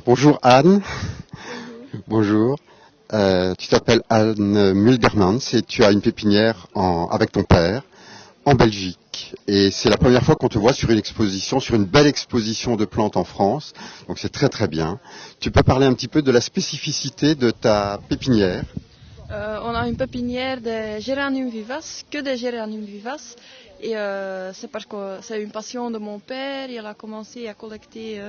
Bonjour Anne. Bonjour. Tu t'appelles Anne Muldermans et tu as une pépinière avec ton père en Belgique. Et c'est la première fois qu'on te voit sur une exposition, sur une belle exposition de plantes en France. Donc c'est très très bien. Tu peux parler un petit peu de la spécificité de ta pépinière? On a une pépinière de géranium vivace, que des géraniums vivaces. Et c'est parce que c'est une passion de mon père. Il a commencé à collecter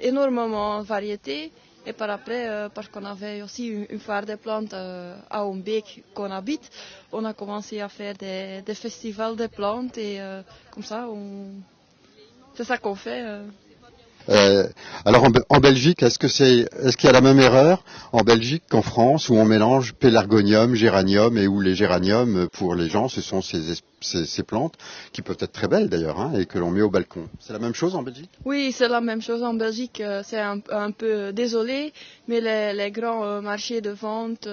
énormément de variétés. Et par après, parce qu'on avait aussi une foire des plantes à Ombeek qu'on habite, on a commencé à faire des festivals de plantes. Et comme ça, c'est ça qu'on fait. Alors en Belgique, est-ce qu'il y a la même erreur en Belgique qu'en France où on mélange pélargonium, géranium et où les géraniums pour les gens ce sont ces plantes qui peuvent être très belles d'ailleurs et que l'on met au balcon. C'est la même chose en Belgique? Oui, c'est la même chose en Belgique. C'est un peu désolé, mais les grands marchés de vente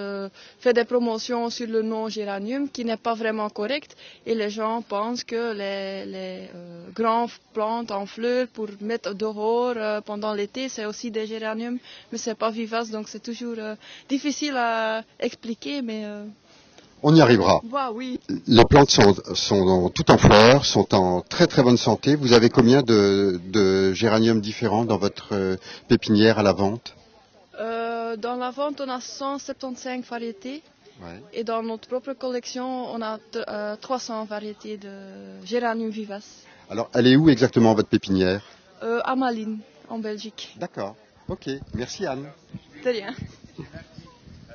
font des promotions sur le nom géranium qui n'est pas vraiment correct et les gens pensent que les grandes plantes en fleurs pour mettre dehors pendant l'été, c'est aussi des géraniums, mais c'est pas vivace, donc c'est toujours difficile à expliquer, mais On y arrivera. bah, oui. Les plantes sont toutes en fleurs, sont en très très bonne santé. Vous avez combien de géraniums différents dans votre pépinière à la vente? Dans la vente, on a 175 variétés. Ouais. Et dans notre propre collection, on a 300 variétés de géranium vivace. Alors, elle est où exactement votre pépinière? À Malines, en Belgique. D'accord. Ok. Merci Anne. De rien.